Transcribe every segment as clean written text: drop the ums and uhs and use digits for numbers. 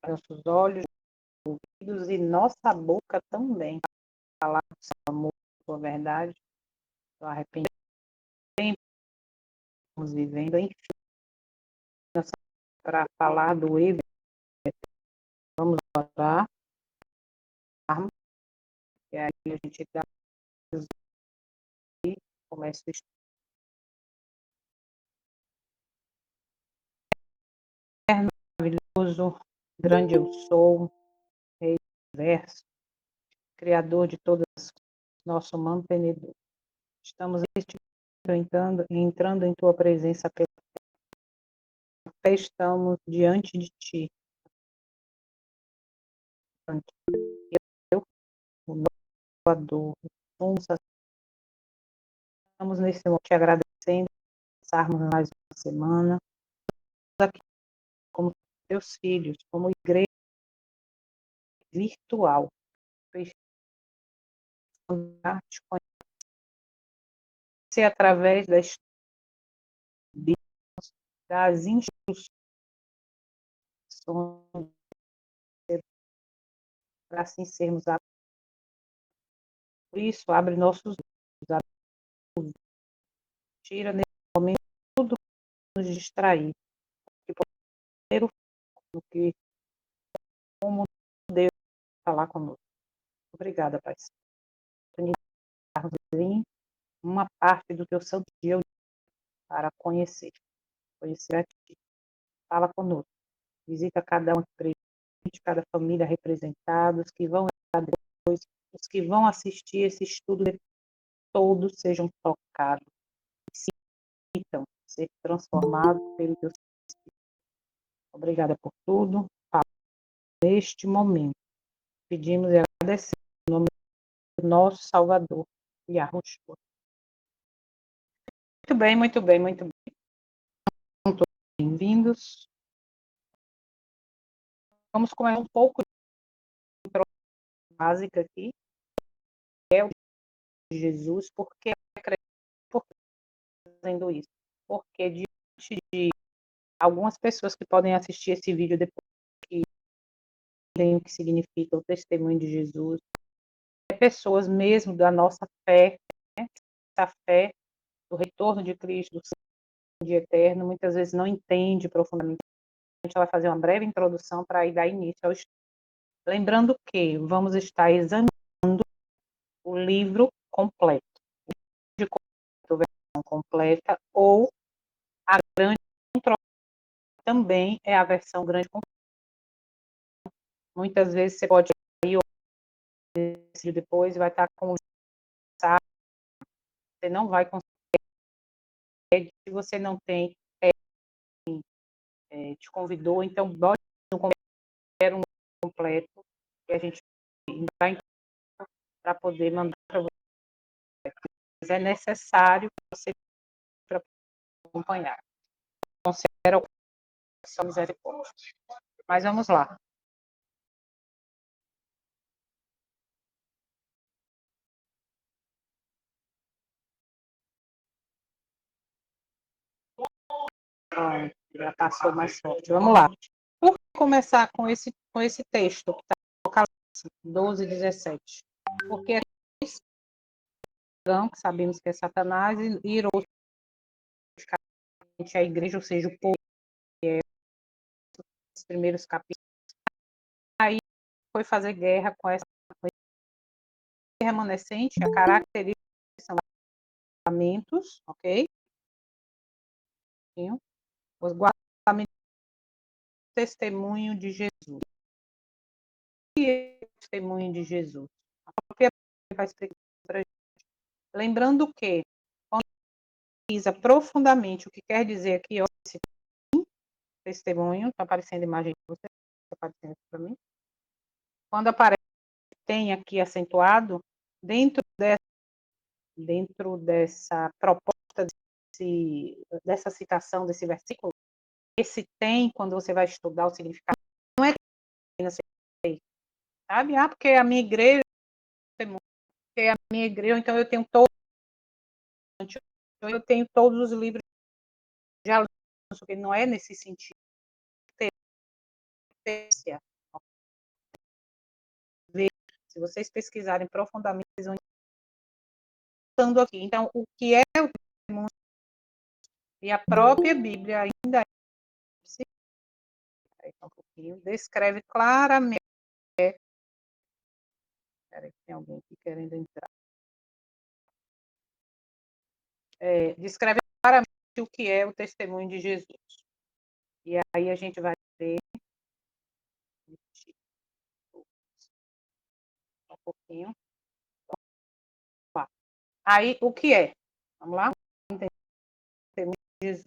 nossos olhos, ouvidos e nossa boca também. Falar do seu amor, da sua verdade, do arrependimento que estamos vivendo, enfim, para falar do Evangelho. Vamos orar, e aí a gente dá e começa o estudo. Maravilhoso, grande eu sou, Rei do Universo, Criador de todas as coisas, nosso mantenedor. Estamos entrando em tua presença pela fé, estamos diante de ti. Eu, o nosso Salvador, estamos nesse momento te agradecendo, passarmos mais uma semana aqui como teus filhos, como igreja virtual. Te conhecer através das instruções para assim sermos. Por isso, abre nossos olhos, tira nesse momento tudo que nos distrair, que poder o que como Deus falar conosco. Obrigada, Pai. Uma parte do teu santo dia para conhecer a ti. Fala conosco. Visita cada um presente, cada família representada, os que vão depois, os que vão assistir esse estudo, todos sejam tocados, sintam ser transformados pelo teu Espírito. Obrigada por tudo. Neste momento, pedimos e agradecemos em nome do nosso Salvador, Yahushua. Muito bem, muito bem, muito bem. Todos bem-vindos. Vamos começar um pouco de básica aqui, que é o de Jesus, porque fazendo isso? Porque diante de algumas pessoas que podem assistir esse vídeo depois, que entendem o que significa o testemunho de Jesus, pessoas mesmo da nossa fé, né? Essa fé do retorno de Cristo, do dia eterno, muitas vezes não entende profundamente. A gente vai fazer uma breve introdução para dar início ao estudo. Lembrando que vamos estar examinando o livro completo, de versão completa, ou a grande controversia também é a versão grande completa. Muitas vezes você pode ir depois, vai estar com o você não vai conseguir, se você não tem, te convidou, então bote no um completo que a gente vai para poder mandar para você. Mas é necessário você para acompanhar. Considera o sua misericórdia. Mas vamos lá. Já passou mais forte. Vamos lá. Por começar com esse texto, que está no Apocalipse 12, 17? Porque que sabemos que é Satanás, e irou a igreja, ou seja, o povo, que é os primeiros capítulos. Aí foi fazer guerra com essa remanescente, a característica são guardamentos, ok? Os guardamentos, testemunho de Jesus. E é o testemunho de Jesus? A própria vai explicar para a gente. Lembrando que, quando analisa profundamente o que quer dizer aqui, ó, esse testemunho, está aparecendo a imagem para você, está aparecendo para mim. Quando aparece, tem aqui acentuado, dentro dessa proposta, dessa citação, desse versículo, esse tem, quando você vai estudar o significado, não é sabe? Ah, porque a minha igreja, então eu tenho todos os livros já lidos, não é nesse sentido. Se vocês pesquisarem profundamente, vocês vão estando aqui. Então, o que é o testemunho? E a própria Bíblia ainda um pouquinho, descreve claramente. Peraí, tem alguém aqui querendo entrar. Descreve claramente o que é o testemunho de Jesus. E aí a gente vai ver um pouquinho. Aí, o que é? Vamos lá? Testemunho de Jesus.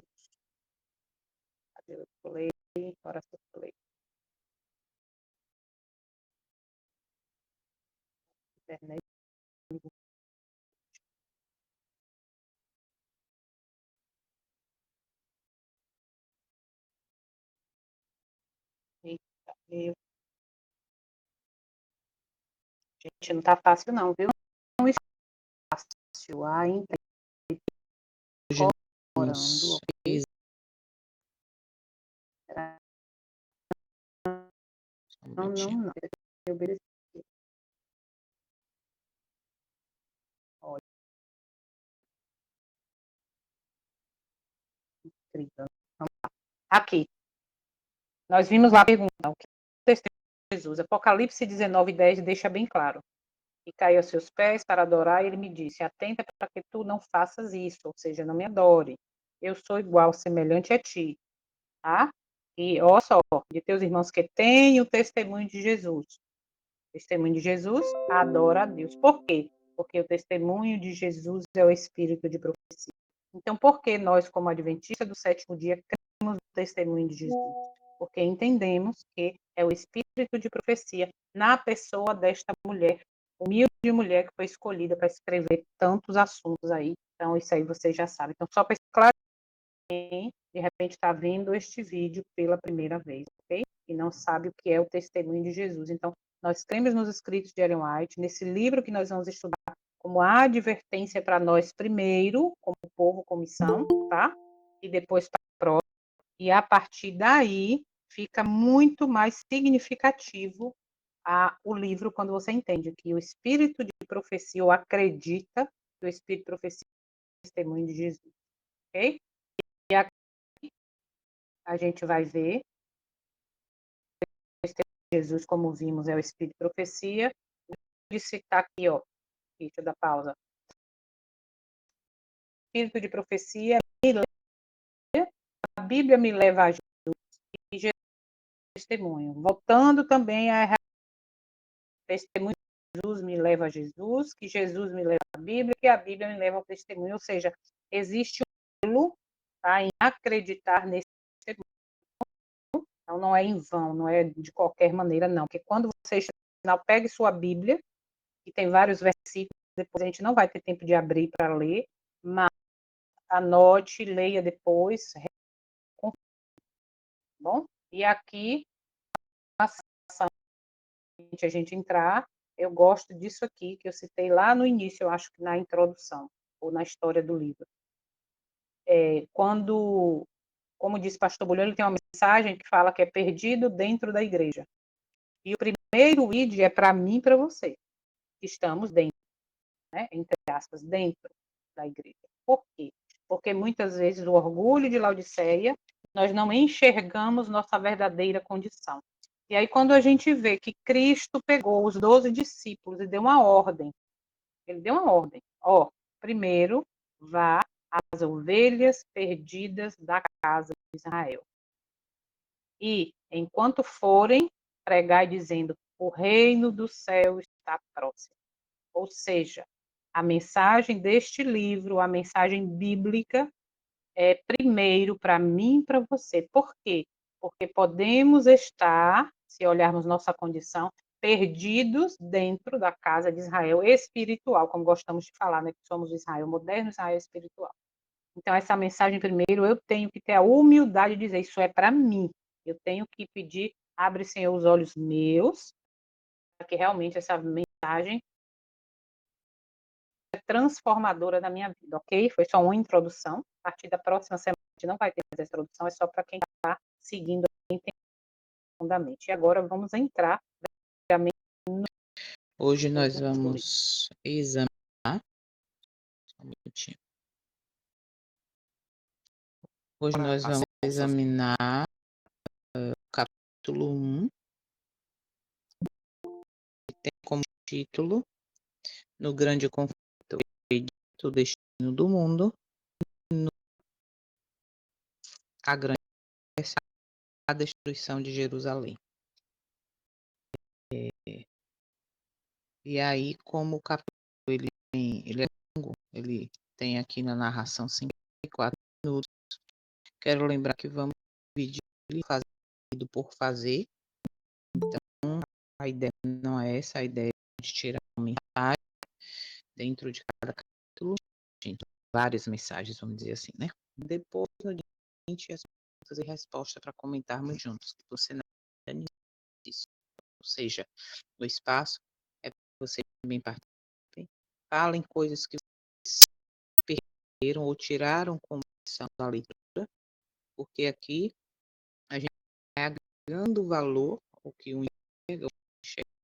Eu falei, agora eu falei. Internet. Eita, meu. Gente, não tá fácil não, viu? Não está fácil. Orando. Não. Eu obedeci. Olha, incrível. Aqui, nós vimos lá a pergunta, o que é o testemunho de Jesus? Apocalipse 19:10 deixa bem claro. E caiu aos seus pés para adorar, e ele me disse, atenta para que tu não faças isso, ou seja, não me adore. Eu sou igual, semelhante a ti. Tá? E, ó só, de teus irmãos que têm o testemunho de Jesus. Testemunho de Jesus, adora a Deus. Por quê? Porque o testemunho de Jesus é o espírito de profecia. Então, por que nós, como adventistas do sétimo dia, cremos no testemunho de Jesus? Porque entendemos que é o espírito de profecia na pessoa desta mulher, humilde mulher que foi escolhida para escrever tantos assuntos aí. Então, isso aí vocês já sabem. Então, só para esclarecer, de repente está vendo este vídeo pela primeira vez, ok? E não sabe o que é o testemunho de Jesus. Então, nós cremos nos escritos de Ellen White, nesse livro que nós vamos estudar como advertência para nós primeiro, como povo, comissão, tá? E depois para a prova. E a partir daí fica muito mais significativo o livro quando você entende que o espírito de profecia, ou acredita que o espírito de profecia é o testemunho de Jesus, ok? E aqui a gente vai ver o testemunho de Jesus, como vimos, é o espírito de profecia. Vou citar aqui, ó, deixa eu dar pausa. Espírito de profecia, a Bíblia me leva a Jesus e Jesus é testemunho. Voltando também a testemunho de Jesus me leva a Jesus, que Jesus me leva à Bíblia, que a Bíblia me leva ao testemunho. Ou seja, existe um pulo, tá, em acreditar nesse testemunho. Então, não é em vão, não é de qualquer maneira, não. Porque quando você pegue sua Bíblia, que tem vários versículos, depois a gente não vai ter tempo de abrir para ler, mas anote, leia depois, bom? E aqui, a gente entrar, eu gosto disso aqui, que eu citei lá no início, eu acho que na introdução, ou na história do livro. Quando, como disse o pastor Bulhão, ele tem uma mensagem que fala que é perdido dentro da igreja. E o primeiro id é para mim e para você, que estamos dentro, né, entre aspas, dentro da igreja. Por quê? Porque muitas vezes o orgulho de Laodiceia, nós não enxergamos nossa verdadeira condição. E aí, quando a gente vê que Cristo pegou os 12 discípulos e deu uma ordem, ele deu uma ordem, ó, primeiro vá às ovelhas perdidas da casa de Israel. E, enquanto forem, pregai dizendo, o reino do céu está próximo. Ou seja, a mensagem deste livro, a mensagem bíblica, é primeiro para mim e para você. Por quê? Porque podemos estar, se olharmos nossa condição, perdidos dentro da casa de Israel espiritual, como gostamos de falar, né? Que somos Israel moderno, Israel espiritual. Então, essa mensagem, primeiro, eu tenho que ter a humildade de dizer, isso é para mim. Eu tenho que pedir, abre, Senhor, os olhos meus, para que realmente essa mensagem transformadora da minha vida, ok? Foi só uma introdução. A partir da próxima semana a gente não vai ter mais essa introdução, é só para quem está seguindo profundamente. E agora vamos entrar Hoje Depois nós eu vou ler. vamos examinar. Só um minutinho. Hoje nós vamos examinar o capítulo 1, que tem como título No Grande Conflito, o Destino do Mundo, a Grande a Destruição de Jerusalém. E aí, como o capítulo ele é longo, ele tem aqui na narração 54 minutos, quero lembrar que vamos dividir ele fazendo por fazer. Então, a ideia não é essa, a ideia é de tirar uma mensagem dentro de cada capítulo, gente, várias mensagens, vamos dizer assim, né? Depois, no dia seguinte, as perguntas e respostas para comentarmos juntos. Você não é nisso. Ou seja, o espaço é para você também participem. Falem coisas que vocês perderam ou tiraram como lição da leitura, porque aqui a gente vai agregando valor ao que um enxerga,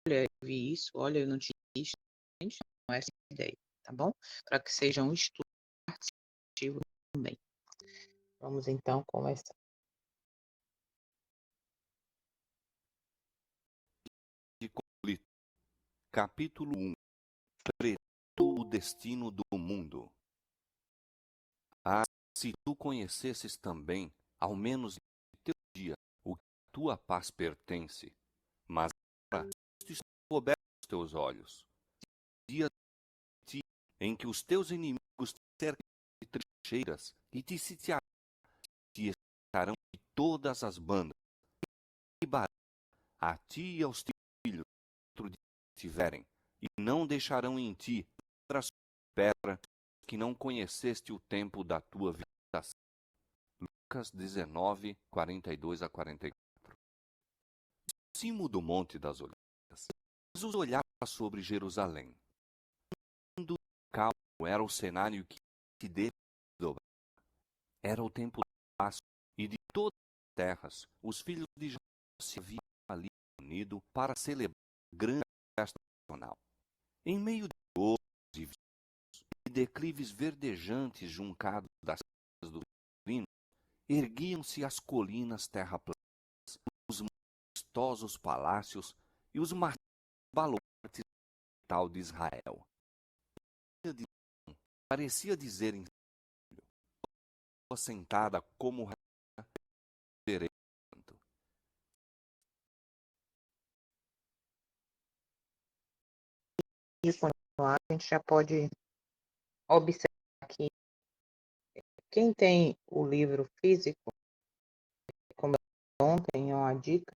olha, eu vi isso, olha, eu não tinha visto. Gente, não é essa a ideia, tá bom? Para que seja um estudo participativo também. Vamos então começar. De conflito. Capítulo 1. Preto o destino do mundo. Ah, se tu conhecesses também, ao menos em teu dia, o que a tua paz pertence, mas agora isto está coberto os teus olhos. Dia de ti, em que os teus inimigos te cercam de trincheiras e te sitiarão, te estarão de todas as bandas, e a ti e aos teus filhos dentro de ti tiverem, e não deixarão em ti pedra que não conheceste o tempo da tua visitação. Lucas 19, 42 a 44. No cimo do Monte das Oliveiras, Jesus olhava sobre Jerusalém. Mundo calmo era o cenário que se desdobrava. Era o tempo da Páscoa, e de todas as terras, os filhos de Jacó se haviam ali unido para celebrar a grande festa nacional. Em meio de ouros e declives verdejantes juncados das casas do Lino, erguiam-se as colinas terraplanas, os majestosos palácios e os baluartes tal de Israel. Parecia dizer em sentada como rainha. E continuar, a gente já pode observar que quem tem o livro físico, como eu ontem, é uma dica,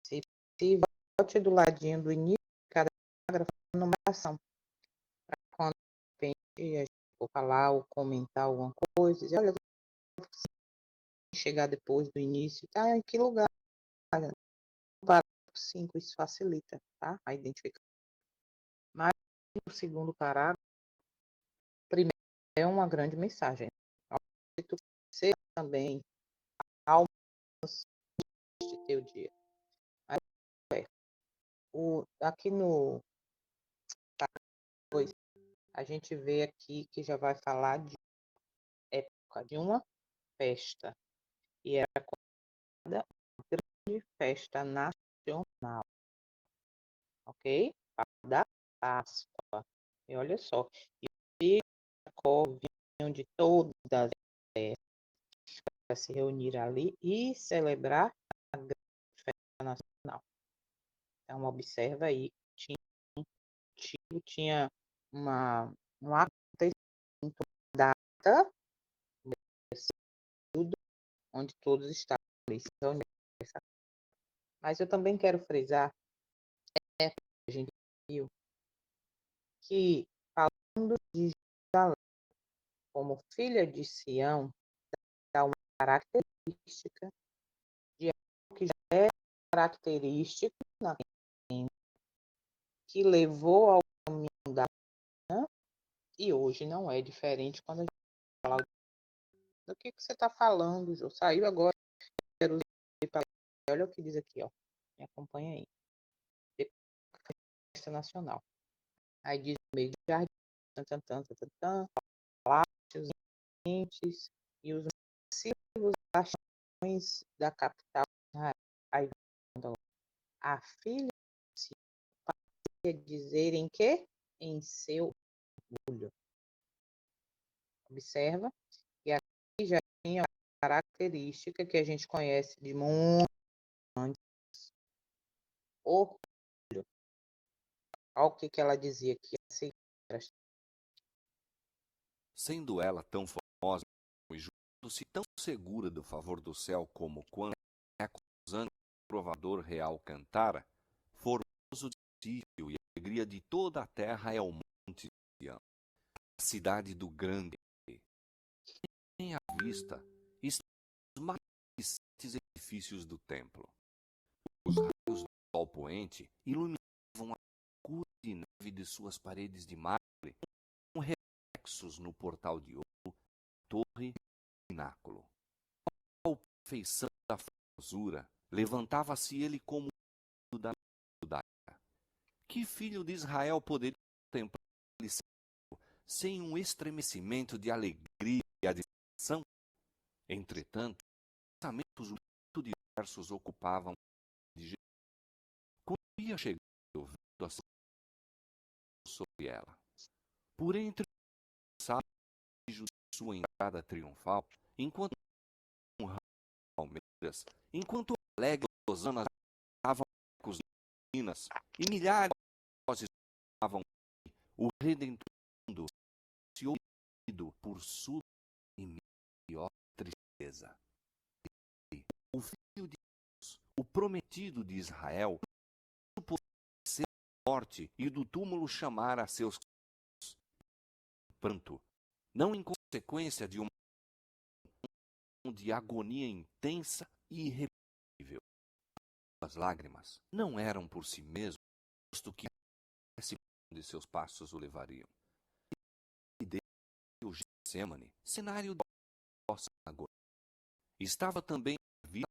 se possível, bote do ladinho do início de cada parágrafo a numeração, para quando de repente a gente for falar ou comentar alguma coisa, dizer, olha, chegar depois do início, tá em que lugar? No parágrafo 5, isso facilita, tá? A identificação. Mas o segundo parágrafo, primeiro, é uma grande mensagem. Se tu ser também almas de teu dia. Aí, aqui no 2, a gente vê aqui que já vai falar de época de uma festa. E era considerada uma grande festa nacional. Ok? Da Páscoa. E olha só. E os filhos de Jacó vinham de todas as terras para se reunir ali e celebrar a grande festa nacional. Então, observa aí, tinha um acontecimento, data, tudo, onde todos estavam ali. Mas eu também quero frisar, que a gente viu, que falando de Jerusalém como filha de Sião, dá uma característica de algo que já é característico na que levou ao caminho da manhã, e hoje não é diferente quando a gente fala do que você está falando, Jô. Saiu agora, olha o que diz aqui, ó. Me acompanha aí. floresta nacional. Aí diz no meio do jardim, tan, tan, tan, tan, tan, tan, palácios entes e os massivos bastiões da capital de Israel. Aí a filha se parecia dizer em quê? Em seu orgulho. Observa que aqui já tinha uma característica que a gente conhece de muito antes. Orgulho. Olha o que ela dizia aqui. Sendo ela tão famosa e julgando-se tão segura do favor do céu como quando acusando o provador real cantara, formoso discípulo e alegria de toda a terra é o monte Sião, a cidade do grande. Em à vista estão os magnificentes edifícios do templo. Os raios do sol poente iluminavam a cor de neve de suas paredes de mármore, com reflexos no portal de ouro, torre e pináculo. A perfeição da formosura, levantava-se ele como o da judaica. Que filho de Israel poderia contemplar ele sem um estremecimento de alegria e admiração? Entretanto, pensamentos muito diversos ocupavam de Jesus. Quando ia chegando o vento a sobre ela, por entre os sábios de sua entrada triunfal, enquanto um ramo de palmeiras, enquanto alegres hosanas estavam com as meninas, e milhares de vozes estavam o Redentor do mundo se ouvido por sua e maior tristeza. E o Filho de Deus, o prometido de Israel, por ser morte e do túmulo chamar a seus pranto, não em consequência de uma de agonia intensa e irrepreensível. As lágrimas não eram por si mesmo, posto que de seus passos o levariam. E dele o Getsemane, cenário da vossa agonia. Estava também a vida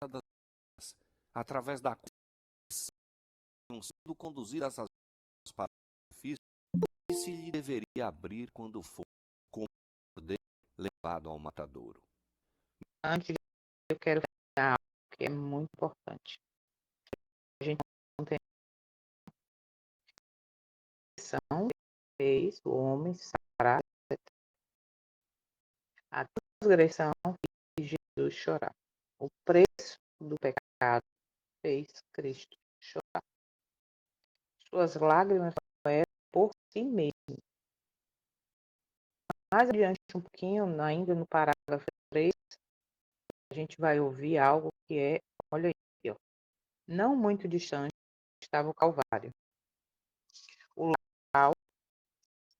das através da qual tinham sido conduzidas as para o sacrifício, e se lhe deveria abrir quando for como cordeiro levado ao matadouro. Antes, eu quero falar algo que é muito importante. A gente não tem noção, fez o homem sará a transgressão fez Jesus chorar. O preço do pecado fez Cristo chorar. Suas lágrimas não eram por si mesmo. Mais adiante um pouquinho, ainda no parágrafo 3, a gente vai ouvir algo que é, olha aí, ó, não muito distante estava o Calvário, o local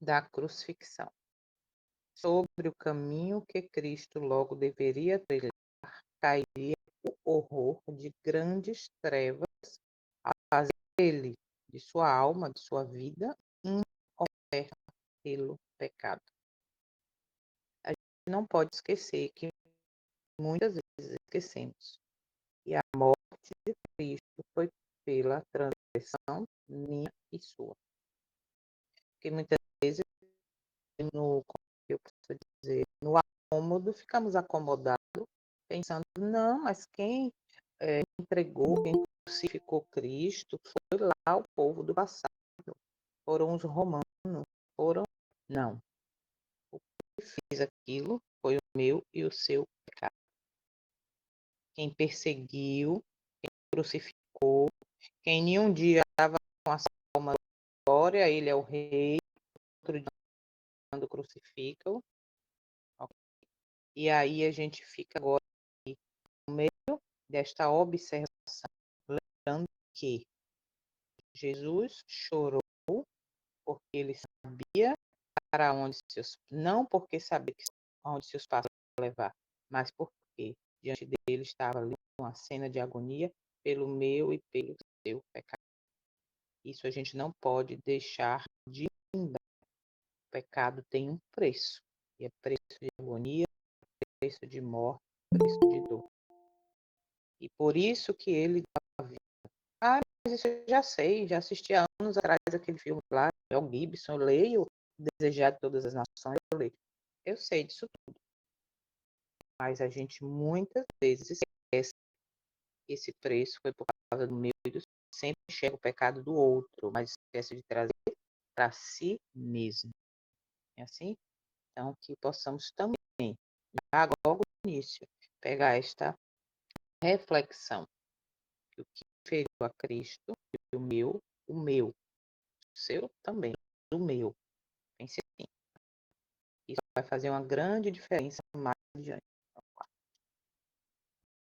da crucifixão. Sobre o caminho que Cristo logo deveria trilhar, cairia o horror de grandes trevas a fazer dele, de sua alma, de sua vida, uma oferta pelo pecado. A gente não pode esquecer que muitas vezes esquecemos que a morte de Cristo foi pela transgressão minha e sua. Porque muitas vezes, eu posso dizer, no acômodo, ficamos acomodados, pensando, não, mas quem entregou, quem crucificou Cristo foi lá o povo do passado, foram os romanos, foram... Não. O que fez aquilo foi o meu e o seu pecado. Quem perseguiu, quem crucificou, quem nenhum dia estava com a alma da glória, ele é o rei, outro dia quando crucificam. E aí a gente fica agora no meio desta observação, lembrando que Jesus chorou porque ele sabia para onde seus, não porque sabia onde seus passos iam levar, mas porque diante dele estava ali uma cena de agonia pelo meu e pelo seu pecado. Isso a gente não pode deixar de lembrar. O pecado tem um preço, e é preço de agonia, preço de morte, preço de dor. E por isso que ele dá a vida para mas isso eu já sei, já assisti há anos atrás aquele filme lá, Mel Gibson, eu leio Desejar de Todas as Nações, eu leio. Eu sei disso tudo, mas a gente muitas vezes esquece que esse preço foi por causa do meu e do seu. Sempre enxerga o pecado do outro, mas esquece de trazer para si mesmo. É assim? Então, que possamos também, já logo no início, pegar esta reflexão, que o que feriu a Cristo, o meu, o seu também, o meu. Pense assim. Isso vai fazer uma grande diferença mais adiante.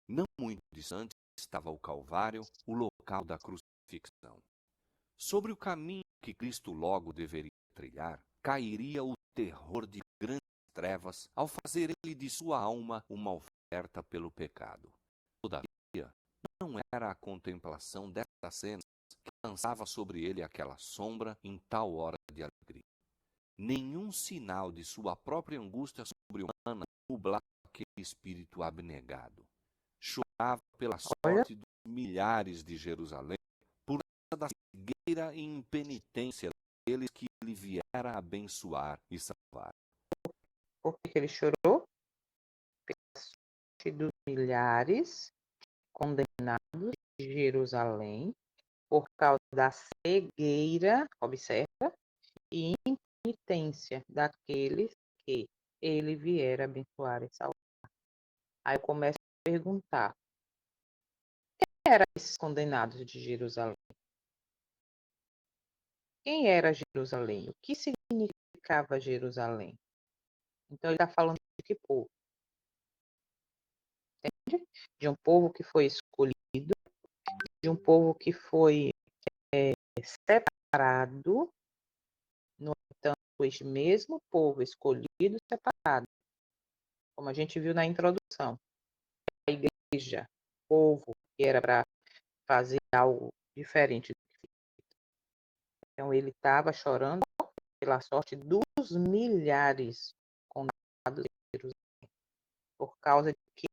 Não muito distante estava o Calvário, o local da crucifixão. Sobre o caminho que Cristo logo deveria trilhar, cairia o terror de grandes trevas ao fazer ele de sua alma uma oferta pelo pecado. Todavia, não era a contemplação dessas cenas que lançava sobre ele aquela sombra em tal hora de alegria. Nenhum sinal de sua própria angústia sobre-humana nublava aquele espírito abnegado. Chorava pela Olha, sorte dos milhares de Jerusalém, por causa da cegueira e impenitência daqueles que ele viera abençoar e salvar. por que ele chorou? Pela sorte dos milhares condenados de Jerusalém, por causa da cegueira, observa, e impenitência daqueles que ele viera abençoar e salvar. Aí eu começo a perguntar: quem eram esses condenados de Jerusalém? Quem era Jerusalém? O que significava Jerusalém? Então ele está falando de que povo? Entende? De um povo que foi escolhido, de um povo que foi separado. No entanto, este mesmo povo escolhido, separado, como a gente viu na introdução, a igreja, o povo que era para fazer algo diferente. Então ele estava chorando pela sorte dos milhares condenados de Jerusalém, por causa de que?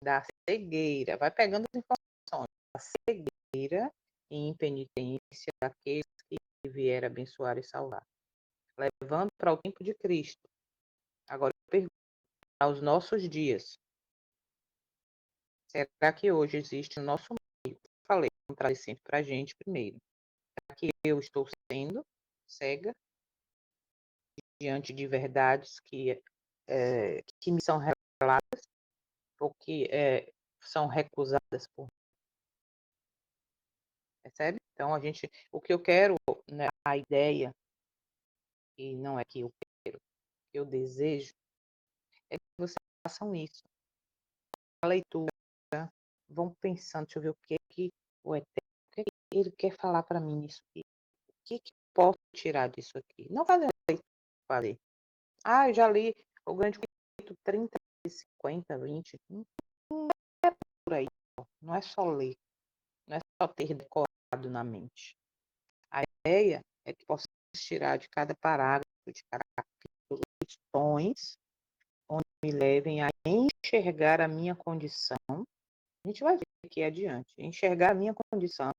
Da cegueira. Vai pegando as informações. Da cegueira e impenitência daqueles que vieram abençoar e salvar. Levando para o tempo de Cristo. Agora eu pergunto, aos nossos dias, será que hoje existe no nosso meio? Falei, vamos trazer sempre para a gente primeiro. Será que eu estou sendo cega diante de verdades que me são reveladas ou que são recusadas por mim? Percebe? Então, o que eu quero, né, a ideia, e não é que eu quero, que eu desejo, é que vocês façam isso. A leitura, vão pensando, deixa eu ver o que o Eterno, o que ele quer falar para mim nisso aqui. O que eu posso tirar disso aqui? Não fazer fazer. Ah, eu já li o Grande Conflito 30, 50, 20. Não é por aí. Não é só ler. Não é só ter decorado na mente. A ideia é que possamos tirar de cada parágrafo, de cada capítulo, lições onde me levem a enxergar a minha condição. A gente vai ver aqui adiante. Enxergar a minha condição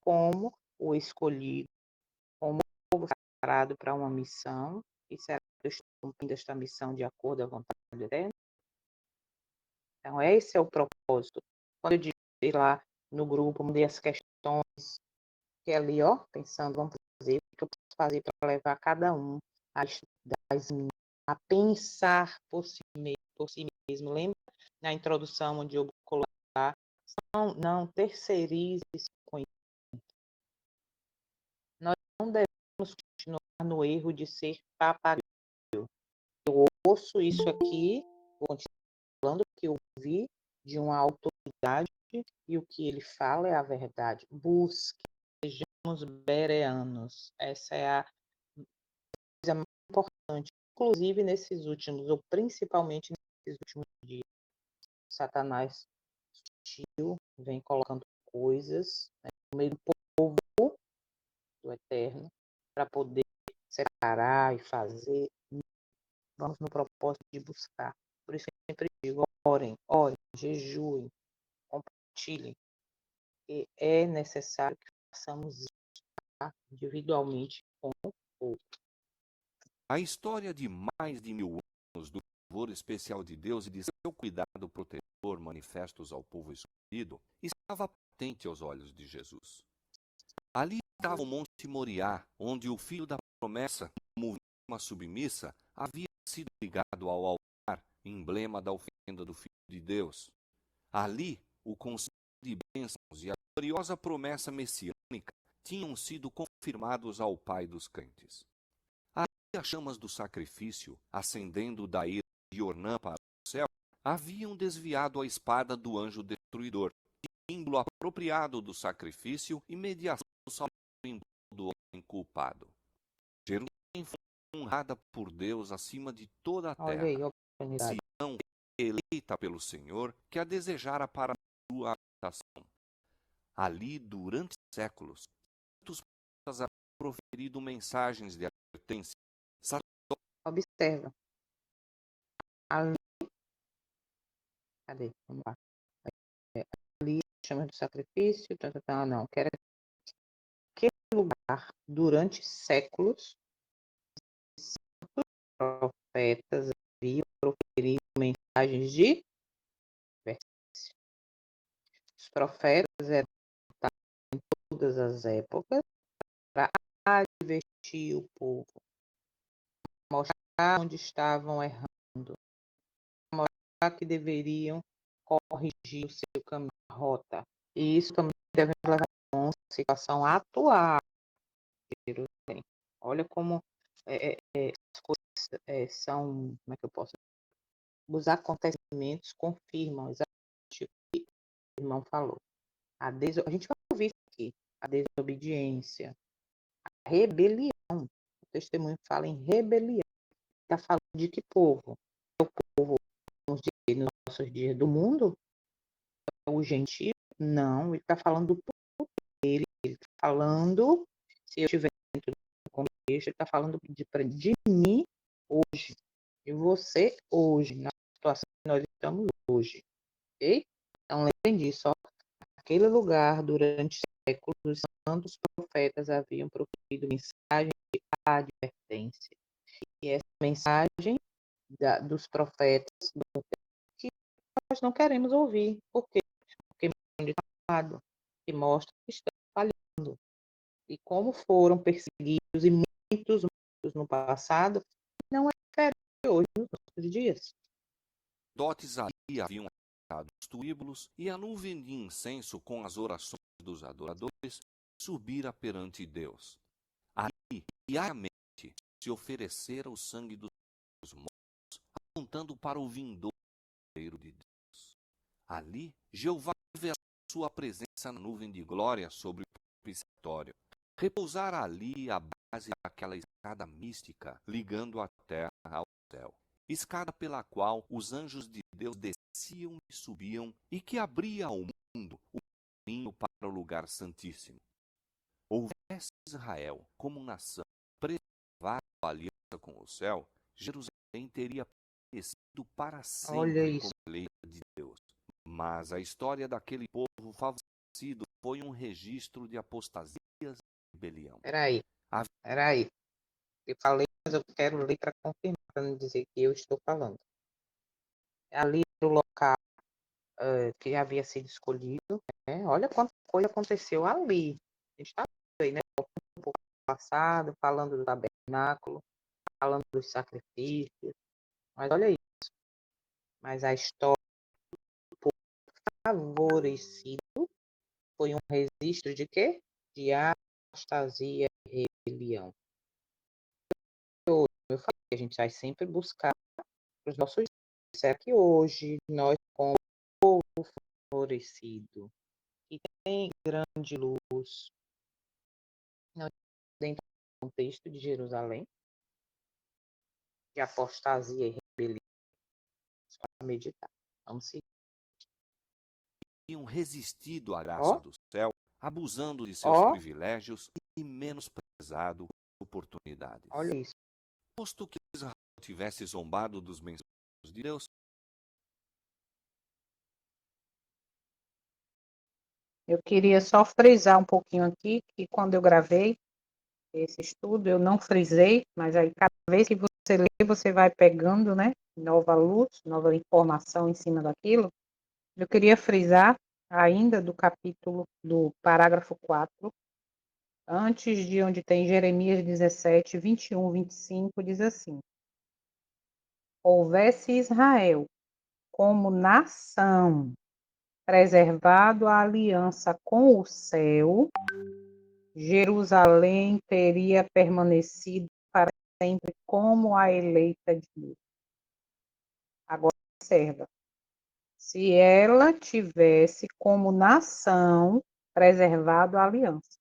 como o escolhido, como o povo separado para uma missão. E será que eu estou cumprindo esta missão de acordo com a vontade do Eterno? Então, esse é o propósito. Quando eu disse lá no grupo, mudei as questões, que ali, ó, pensando, vamos fazer, o que eu posso fazer para levar cada um a estudar, a pensar por si mesmo. Lembra na introdução onde eu coloquei lá, não terceirize esse conhecimento. Nós não devemos continuar no erro de ser papagaio. Eu ouço isso aqui, vou continuar falando o que eu ouvi de uma autoridade e o que ele fala é a verdade. Busque, sejamos bereanos. Essa é a coisa mais importante, inclusive nesses últimos, ou principalmente nesses últimos dias. Satanás sutil vem colocando coisas, né, no meio do povo do Eterno para poder separar e fazer. Vamos no propósito de buscar. Por isso eu sempre digo, orem, jejuem, compartilhem. porque é necessário que façamos isso, tá? Individualmente com o povo. A história de mais de 1000 anos do favor especial de Deus e de seu cuidado protetor manifestos ao povo escolhido estava patente aos olhos de Jesus. Ali estava o Monte Moriá, onde o filho da promessa, como vítima submissa, havia sido ligado ao altar, emblema da ofenda do Filho de Deus. Ali, o conselho de bênçãos e a gloriosa promessa messiânica tinham sido confirmados ao Pai dos crentes. Ali, as chamas do sacrifício, ascendendo da ira de Ornã para o céu, haviam desviado a espada do anjo destruidor, símbolo apropriado do sacrifício e mediação do salvador do homem culpado. Jerusalém foi honrada por Deus acima de toda a Olha terra. aí, a oportunidade. Sião, eleita pelo Senhor, que a desejara para a sua habitação. Ali, durante séculos, muitos profetas haviam proferido mensagens de advertência. Observa. Ali, cadê? Vamos lá. Ali, chama do sacrifício, não, quero aquele lugar, durante séculos, profetas haviam proferido mensagens de advertência. Os profetas eram em todas as épocas para advertir o povo, mostrar onde estavam errando, mostrar que deveriam corrigir o seu caminho, a rota. E isso também deve levar em conta a situação atual de Jerusalém. Olha como as coisas são, como é que eu posso dizer? Os acontecimentos confirmam exatamente o que o irmão falou. A gente vai ouvir isso aqui, a desobediência, a rebelião. O testemunho fala em rebelião. Está falando de que povo? É o povo, vamos dizer, nos nossos dias do mundo? É o gentio? Não, ele está falando do povo dele. Ele está falando, se eu estiver dentro do contexto, ele está falando de mim hoje. De você hoje, na situação que nós estamos hoje. Ok? Então lembrem disso, ó. Naquele lugar, durante séculos, os santos profetas haviam proferido mensagem de advertência. E essa mensagem dos profetas que nós não queremos ouvir. Por quê? Porque que mostra que estão falhando. E como foram perseguidos e muitos no passado, não é diferente hoje nos nossos dias. Dotes ali haviam atado os túmulos e a nuvem de incenso com as orações dos adoradores subira perante Deus. Ali, diariamente, se oferecera o sangue dos mortos, apontando para o vindouro de Deus. Ali, Jeová revelava sua presença na nuvem de glória sobre o propiciatório. Repousara ali a base daquela escada mística, ligando a terra ao céu. Escada pela qual os anjos de Deus desciam e subiam, e que abria ao mundo o caminho para o lugar santíssimo. Houvesse Israel, como nação, preservado a aliança com o céu, Jerusalém teria permanecido para Olha sempre isso. como eleita de Deus. Mas a história daquele povo favorecido foi um registro de apostasias e rebelião. Peraí. Eu falei, mas eu quero ler para confirmar, para não dizer que eu estou falando. Ali no local que havia sido escolhido, né? Olha quanta coisa aconteceu ali. A gente está aí, né? Um pouco passado, falando do tabernáculo, falando dos sacrifícios, mas olha isso. Mas a história do povo favorecido foi um registro de quê? De apostasia e rebelião. Eu falei, a gente vai sempre buscar os nossos dias. Será que hoje nós, como povo favorecido, que tem grande luz, nós dentro do contexto de Jerusalém, de apostasia e rebelião, só para meditar. Vamos seguir. Tinham resistido à graça Ó, do céu, abusando de seus ó, privilégios e menosprezado oportunidades. olha isso. Posto que Israel tivesse zombado dos mensageiros de Deus, Eu queria só frisar um pouquinho aqui, que quando eu gravei esse estudo, eu não frisei, mas aí cada vez que você lê, você vai pegando, né, nova luz, nova informação em cima daquilo. Eu queria frisar ainda do capítulo, do parágrafo 4, antes de onde tem Jeremias 17, 21, 25, diz assim: houvesse Israel como nação preservado a aliança com o céu, Jerusalém teria permanecido para sempre como a eleita de Deus. Agora observa, se ela tivesse como nação preservado a aliança.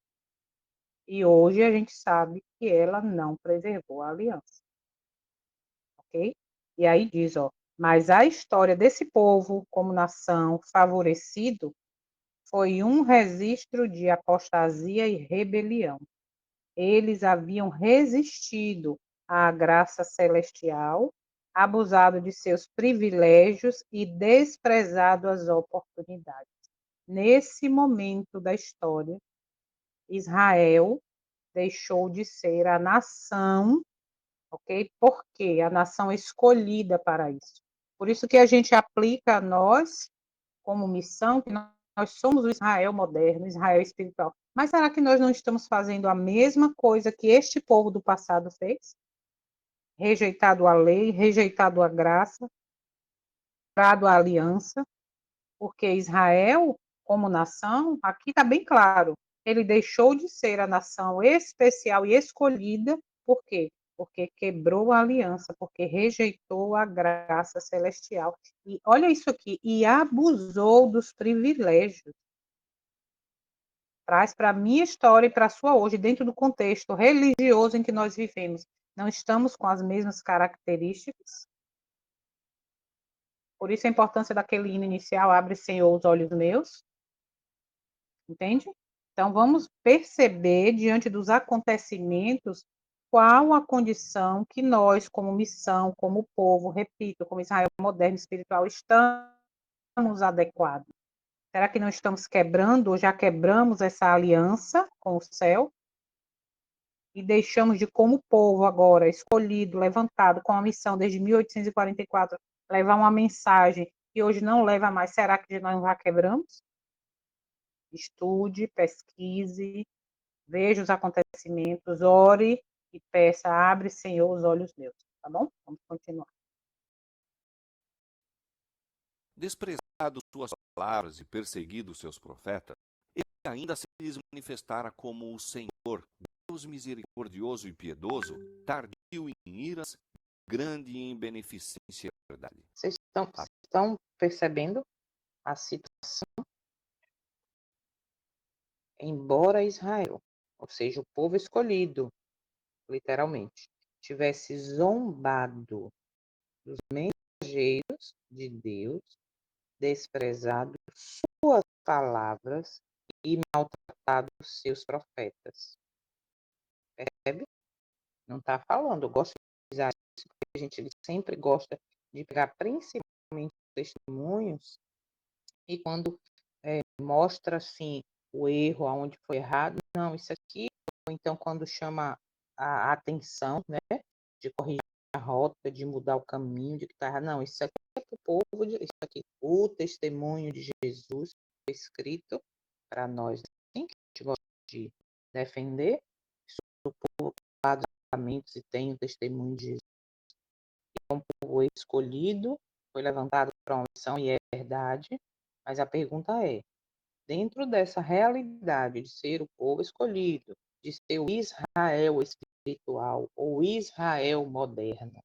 E hoje a gente sabe que ela não preservou a aliança. Ok? E aí diz, ó, mas a história desse povo como nação favorecido foi um registro de apostasia e rebelião. Eles haviam resistido à graça celestial, abusado de seus privilégios e desprezado as oportunidades. Nesse momento da história, Israel deixou de ser a nação, ok? Porque a nação escolhida para isso. Por isso que a gente aplica a nós como missão, que nós somos o Israel moderno, o Israel espiritual. Mas será que nós não estamos fazendo a mesma coisa que este povo do passado fez? Rejeitado a lei, rejeitado a graça, dado a aliança, porque Israel, como nação, aqui está bem claro, ele deixou de ser a nação especial e escolhida, por quê? Porque quebrou a aliança, porque rejeitou a graça celestial. E olha isso aqui, e abusou dos privilégios. Traz para a minha história e para a sua hoje, dentro do contexto religioso em que nós vivemos. Não estamos com as mesmas características. Por isso a importância daquele hino inicial, abre, Senhor, os olhos meus. Entende? Então, vamos perceber, diante dos acontecimentos, qual a condição que nós, como missão, como povo, repito, como Israel moderno espiritual, estamos adequados. Será que não estamos quebrando, ou já quebramos essa aliança com o céu? E deixamos de, como povo agora, escolhido, levantado, com a missão desde 1844, levar uma mensagem que hoje não leva mais, será que nós já quebramos? Estude, pesquise, veja os acontecimentos, ore e peça, abre, Senhor, os olhos meus. Tá bom? Vamos continuar. Desprezado suas palavras e perseguido seus profetas, ele ainda se lhes manifestara como o Senhor, Deus misericordioso e piedoso, tardio em iras, grande em beneficência e verdade. Vocês estão percebendo a situação? Embora Israel, ou seja, o povo escolhido, literalmente, tivesse zombado dos mensageiros de Deus, desprezado suas palavras e maltratado seus profetas. Percebe? Não está falando. Eu gosto de usar isso, porque a gente sempre gosta de pegar principalmente testemunhos e quando mostra assim o erro, aonde foi errado, não, isso aqui, ou então quando chama a atenção, né, de corrigir a rota, de mudar o caminho, de que está errado, não, isso aqui é para o povo, isso aqui, o testemunho de Jesus foi escrito para nós, assim, que a gente gosta de defender, o povo que faz e tem o testemunho de Jesus, é um povo escolhido, foi levantado para uma missão e é verdade, mas a pergunta é, dentro dessa realidade de ser o povo escolhido, de ser o Israel espiritual ou Israel moderno.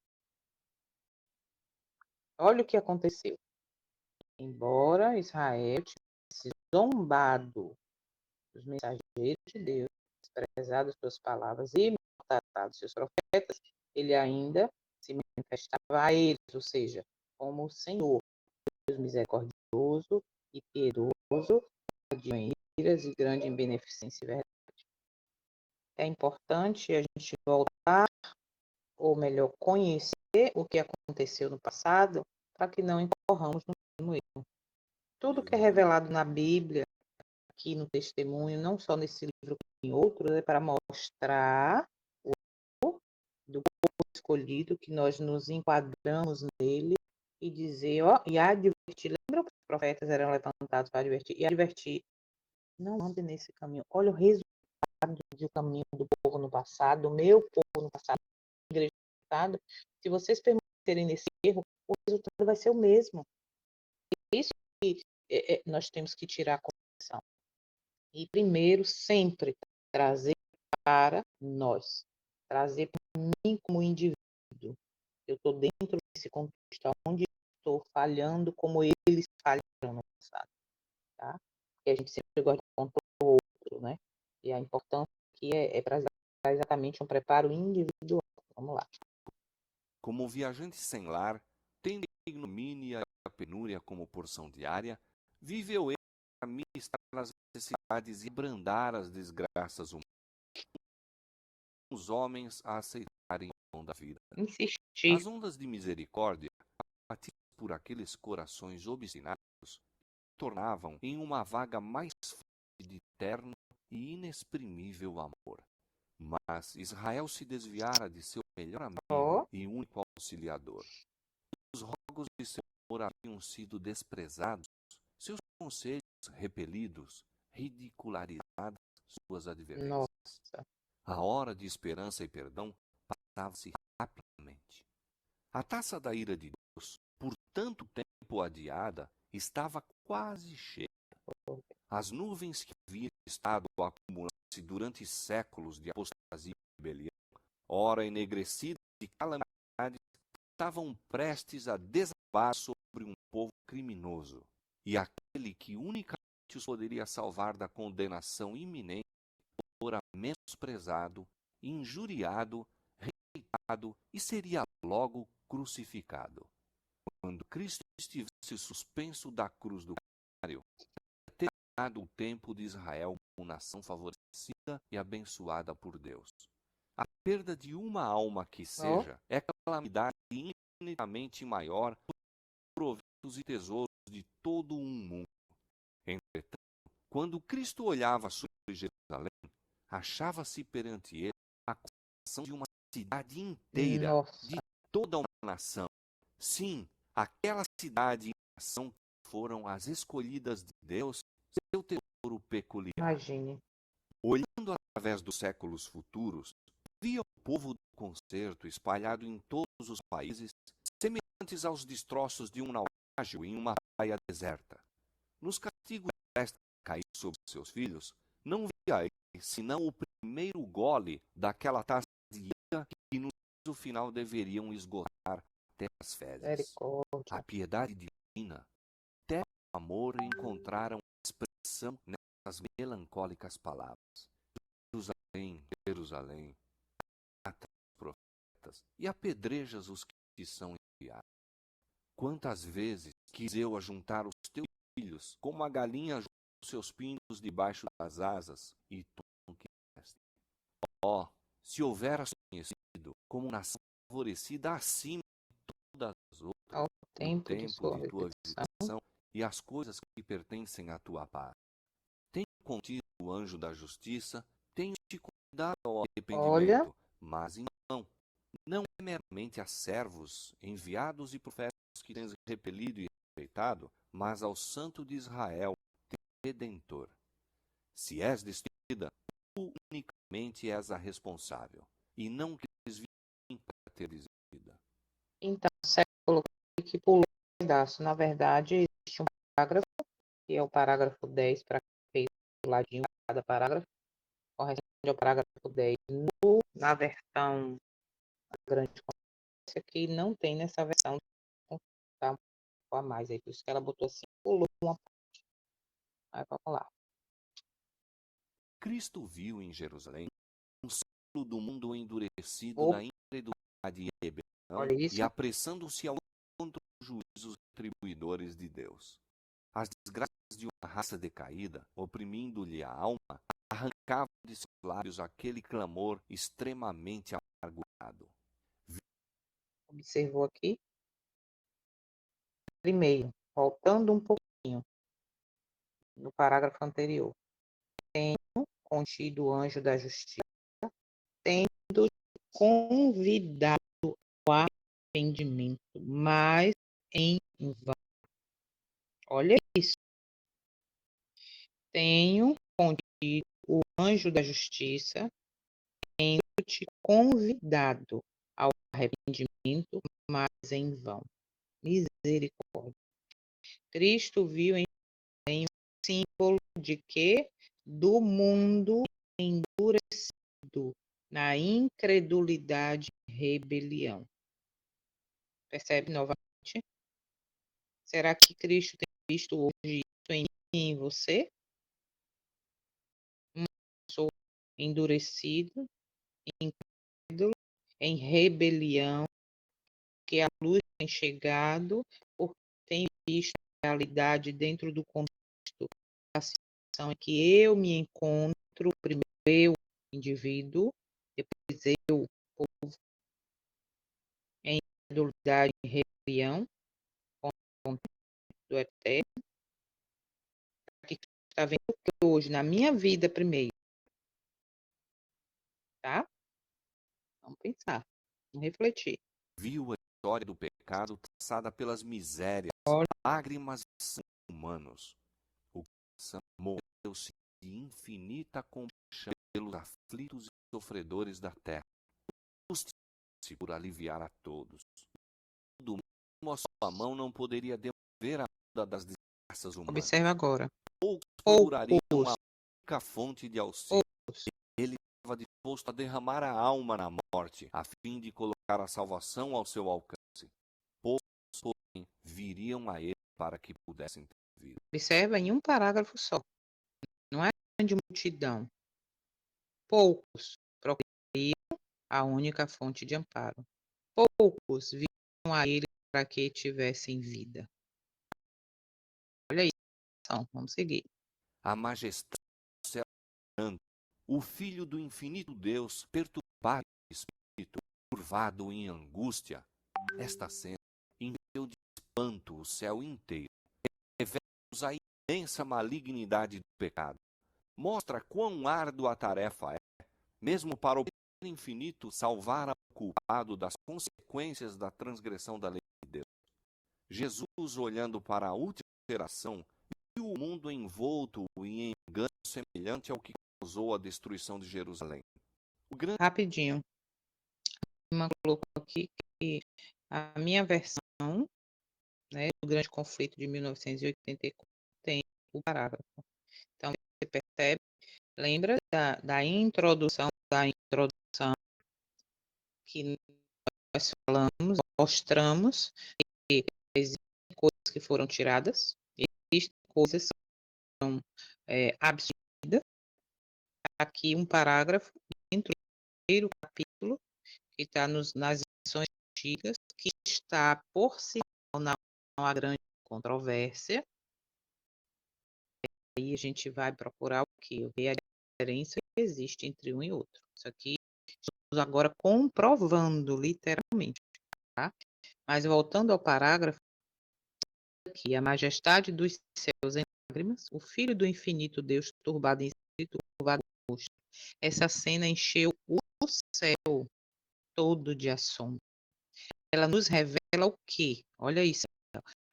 Olha o que aconteceu. Embora Israel tivesse zombado dos mensageiros de Deus, desprezado suas palavras e maltratado seus profetas, ele ainda se manifestava a eles, ou seja, como o Senhor, Deus misericordioso e piedoso, de iras e grande em beneficência e verdade. É importante a gente voltar, ou melhor, conhecer o que aconteceu no passado, para que não incorramos no mesmo erro. Tudo que é revelado na Bíblia aqui no testemunho, não só nesse livro, como em outros, é para mostrar o do povo escolhido, que nós nos enquadramos nele e dizer, ó, e advertir. Lembra que os profetas eram levantados para advertir? E advertir, não ande nesse caminho. Olha o resultado do caminho do povo no passado, do meu povo no passado, da igreja no passado. Se vocês permanecerem nesse erro, o resultado vai ser o mesmo. Isso que nós temos que tirar a condição. E primeiro, sempre trazer para nós, trazer para mim como indivíduo. Eu estou dentro desse contexto, onde estou falhando como eles falharam no passado, tá? Porque a gente sempre gosta de contar o outro, né? E a importância aqui é para exatamente um preparo individual. Vamos lá. Como viajante sem lar, tendo a ignomínia e a penúria como porção diária, viveu ele para ministrar as necessidades e abrandar as desgraças humanas, os homens a aceitarem o dom da vida. Insistir. As ondas de misericórdia, batidas por aqueles corações obstinados, tornavam em uma vaga mais forte de eterno e inexprimível amor. Mas Israel se desviara de seu melhor amigo e único auxiliador. Os rogos de seu amor haviam sido desprezados, seus conselhos repelidos, ridicularizadas suas advertências. Nossa. A hora de esperança e perdão passava-se rapidamente. A taça da ira de Deus, por tanto tempo adiada, estava quase cheia. As nuvens que haviam estado acumulando-se durante séculos de apostasia e rebelião, ora enegrecidas de calamidades, estavam prestes a desabar sobre um povo criminoso. E aquele que unicamente os poderia salvar da condenação iminente fora menosprezado, injuriado, rejeitado e seria logo crucificado. Quando Cristo estivesse suspenso da cruz do Calvário, teria terminado o tempo de Israel como nação favorecida e abençoada por Deus. A perda de uma alma que seja é calamidade infinitamente maior que os proventos e tesouros de todo um mundo. Entretanto, quando Cristo olhava sobre Jerusalém, achava-se perante ele a condição de uma cidade inteira, Nossa. de toda uma nação. Sim, aquela cidade e nação que foram as escolhidas de Deus, seu tesouro peculiar. Imagine. Olhando através dos séculos futuros, via o povo do concerto espalhado em todos os países, semelhantes aos destroços de um naufrágio em uma praia deserta. Nos castigos desta cair sobre seus filhos, não via ele senão o primeiro gole daquela taça de ira que no juízo final deveriam esgotar até as fezes. Misericórdia. A piedade divina, até o amor encontraram expressão nessas melancólicas palavras. Jerusalém, Jerusalém, mata os profetas e apedrejas os que te são enviados. Quantas vezes quis eu ajuntar os teus filhos, como a galinha junta os seus pintos debaixo das asas, e tu não quiseste. Ó, se houvera conhecido como nação favorecida acima de todas as outras, Ao o tempo de tempo sua de tua repetição. visitação e as coisas que pertencem à tua paz. Tenho contido o anjo da justiça, tenho te convidado ao arrependimento, mas não é meramente a servos, enviados e profetas que tens repelido e rejeitado, mas ao Santo de Israel, teu Redentor. Se és destruída, tu unicamente és a responsável, e não queres vir para ter vida. Então, você colocou que pulou um pedaço. Na verdade, existe um parágrafo, que é o parágrafo 10, para quem fez do ladinho de cada parágrafo, corresponde ao parágrafo 10 na versão grande consciência, que não tem nessa versão, tá um pouco a mais aí, por isso que ela botou assim, pulou uma parte. Aí vamos lá. Cristo viu em Jerusalém um símbolo do mundo endurecido na incredulidade e rebelião e apressando-se ao encontro dos juízos retribuidores de Deus. As desgraças de uma raça decaída, oprimindo-lhe a alma, arrancavam de seus lábios aquele clamor extremamente amargurado. Observou aqui? Primeiro, voltando um pouquinho no parágrafo anterior. contido o anjo da justiça, tendo convidado ao arrependimento, mas em vão. Olha isso. Tenho contido o anjo da justiça, tendo te convidado ao arrependimento, mas em vão. Misericórdia. Cristo viu em um símbolo de quê? Do mundo endurecido na incredulidade e rebelião. Percebe novamente? Será que Cristo tem visto hoje isso em mim e em você? Uma pessoa endurecida, incrédula, em rebelião, que a luz tem chegado, porque tem visto a realidade dentro do contexto da situação em que eu me encontro, primeiro eu, indivíduo, depois eu, povo, em incredulidade e rebelião, contra do eterno, que está vendo que hoje, na minha vida primeiro, tá? Vamos pensar, vamos refletir. Viu a história do pecado traçada pelas misérias, Olha, lágrimas e sangue humanos. O coração moveu-se de infinita compaixão pelos aflitos e sofredores da terra. Angústia-se por aliviar a todos. Do mesmo a sua mão não poderia demover a onda das desgraças humanas. observa agora. Poucos Poucos, procurariam a única fonte de auxílio. poucos, Ele estava disposto a derramar a alma na morte, a fim de colocar a salvação ao seu alcance. Poucos, porém, viriam a ele para que pudessem ter vida. observa em um parágrafo só. Não é grande multidão. Poucos procurariam a única fonte de amparo. Poucos viriam a ele para que tivessem vida. Olha isso. Então, vamos seguir. A majestade do céu grande, o Filho do infinito Deus, perturbado em espírito, curvado em angústia. Esta cena encheu de espanto o céu inteiro. Revela-nos a imensa malignidade do pecado. Mostra quão árdua a tarefa é, mesmo para o poder infinito, salvar ao culpado das consequências da transgressão da lei de Deus. Jesus, olhando para a última geração, viu o mundo envolto em engano semelhante ao que causou a destruição de Jerusalém. O grande Rapidinho. Uma colocou aqui que a minha versão, né, do Grande Conflito de 1984 tem o parágrafo. Então, você percebe, lembra da introdução que nós falamos, mostramos que existem coisas que foram tiradas, existem coisas que são absorvidas. Aqui um parágrafo dentro do primeiro capítulo, que está nas edições antigas, que está, por sinal, não há grande controvérsia. Aí a gente vai procurar o quê? Ver a diferença que existe entre um e outro. Isso aqui estamos agora comprovando, literalmente, tá? Mas voltando ao parágrafo, aqui, a majestade dos céus em lágrimas, o Filho do infinito Deus, turbado em espírito, curvado em rosto. Essa cena encheu o céu todo de assombro. Ela nos revela o quê? Olha isso,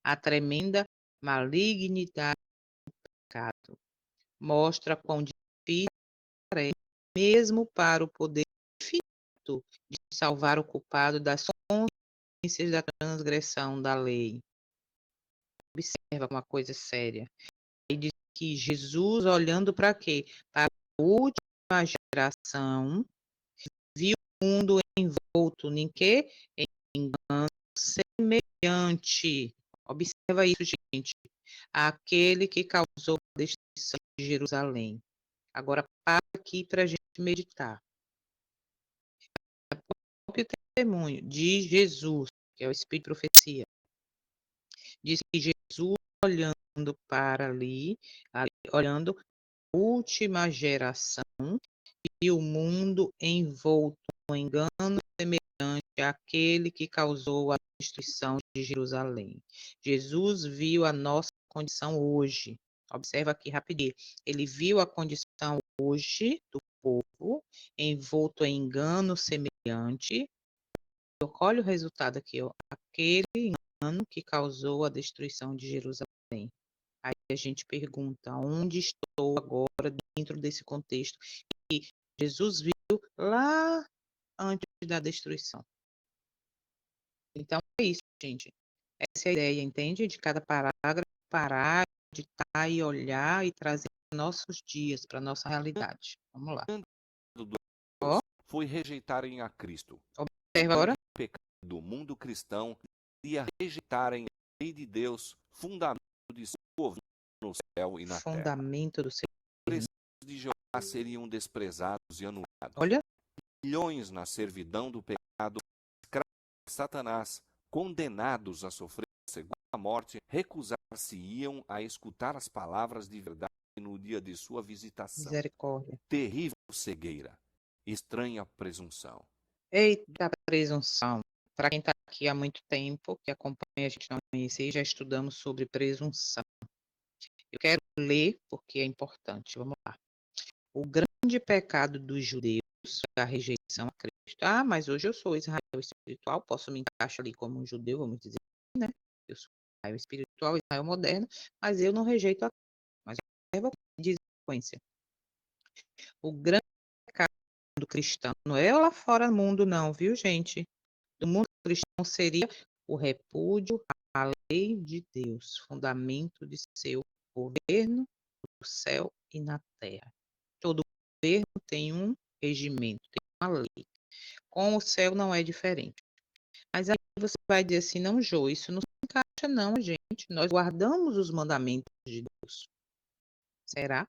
a tremenda malignidade do pecado. Mostra quão difícil é, mesmo para o poder infinito, de salvar o culpado das consequências da transgressão da lei. Observa uma coisa séria. Ele diz que Jesus, olhando para quê? Para a última geração, viu o mundo envolto em quê? Em engano semelhante. Observa isso, gente. Aquele que causou a destruição de Jerusalém. Agora, para aqui para a gente meditar. O próprio testemunho de Jesus, que é o Espírito de Profecia, diz que Jesus, olhando para ali, olhando a última geração, e o mundo envolto no engano semelhante àquele que causou a destruição de Jerusalém. Jesus viu a nossa condição hoje. Observa aqui rapidinho. Ele viu a condição hoje do povo, envolto em engano semelhante. Olha o resultado aqui, ó. Aquele engano que causou a destruição de Jerusalém. Aí a gente pergunta, onde estou agora dentro desse contexto que Jesus viu lá antes da destruição? Então é isso, gente. Essa é a ideia, entende? De cada parágrafo, parar, editar e olhar e trazer nossos dias, para nossa realidade. Vamos lá. Do Ó, foi rejeitarem a Cristo. observa agora. O pecado do mundo cristão seria rejeitarem a lei de Deus, fundamento de seu governo no céu e na terra. Fundamento do seu. Os preceitos de Jeová seriam desprezados e anulados. Olha, Milhões na servidão do pecado, escravos de Satanás, condenados a sofrer a segunda morte, recusar-se-iam a escutar as palavras de verdade no dia de sua visitação. misericórdia. Terrível cegueira, estranha presunção. Eita presunção. Para quem está aqui há muito tempo, que acompanha a gente não conhecer, já estudamos sobre presunção. Eu quero ler porque é importante. Vamos lá. O grande pecado dos judeus é a rejeição a Cristo. Ah, mas hoje eu sou Israel espiritual, posso me encaixar ali como um judeu, vamos dizer, né? Eu sou Israel espiritual, Israel moderno, mas eu não rejeito a Cristo. Mas observa a consequência. O grande pecado do cristão não é lá fora do mundo, não, viu, gente? Do mundo cristão seria o repúdio à lei de Deus, fundamento de seu governo no céu e na terra. Todo governo tem um regimento, tem uma lei. Com o céu não é diferente. Mas aí você vai dizer assim, não, Jô, isso não se encaixa não, gente. Nós guardamos os mandamentos de Deus. Será?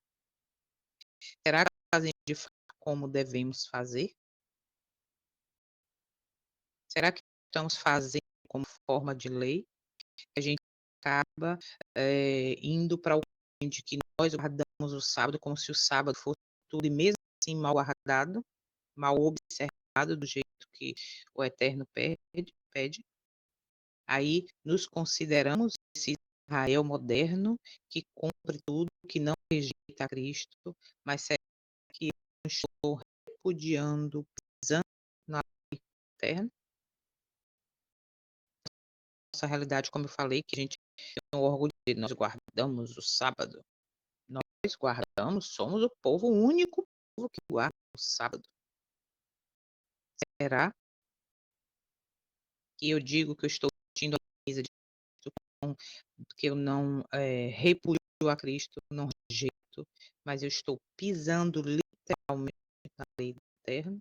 Será que fazemos de fato como devemos fazer? Será que estamos fazendo como forma de lei? A gente acaba indo para o caminho de que nós guardamos o sábado como se o sábado fosse tudo, e mesmo assim mal guardado, mal observado do jeito que o Eterno pede. Aí nos consideramos esse Israel moderno que cumpre tudo, que não rejeita Cristo, mas será que eu não estou repudiando, pisando na lei eterna? Nossa realidade, como eu falei, que a gente tem o orgulho de nós guardamos o sábado. Nós guardamos, somos o povo, o único povo que guarda o sábado. Será que eu digo que eu estou vestindo a camisa de Cristo, que eu não repudio a Cristo, não rejeito, mas eu estou pisando literalmente na lei eterna?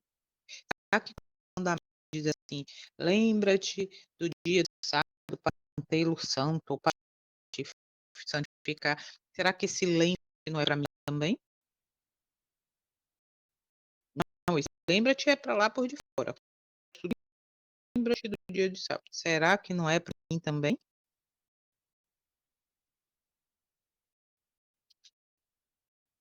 Será que quando a diz assim, lembra-te do dia do sábado para mantê-lo santo ou para te santificar, será que esse lembra não é para mim também? Não, esse lembra-te é para lá por de fora. Lembra-te do dia de sábado. Será que não é para mim também?